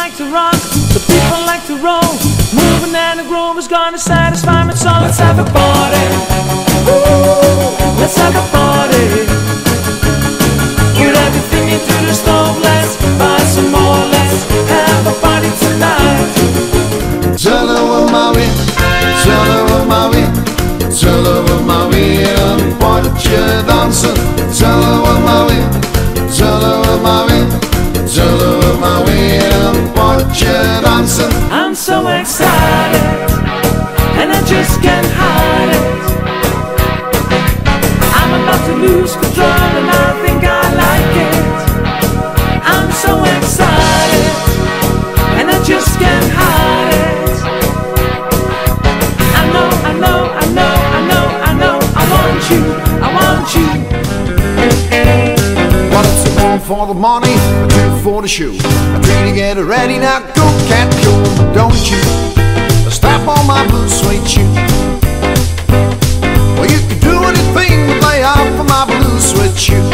like to rock, the people like to roll. Moving and the groove is gonna satisfy me, so let's have a party. Ooh, let's have a party. Put everything into the stove, let's buy some more, let's have a party tonight. Tell my way, tell my way, tell my way, and party dancing. Tell my way, tell my way, tell my way, and party dancing. I'm so excited, and I just can't hide it. I'm about to lose control, and I think I like it. I'm so excited, and I just can't hide it. I know, I know, I know, I know, I know, I want you, I want you. What's it one for the money, two for the shoe? I'm trying to get it ready now, go cat go, don't you step on my blue suede shoe. Well, you can do anything but lay off of my blue suede shoe.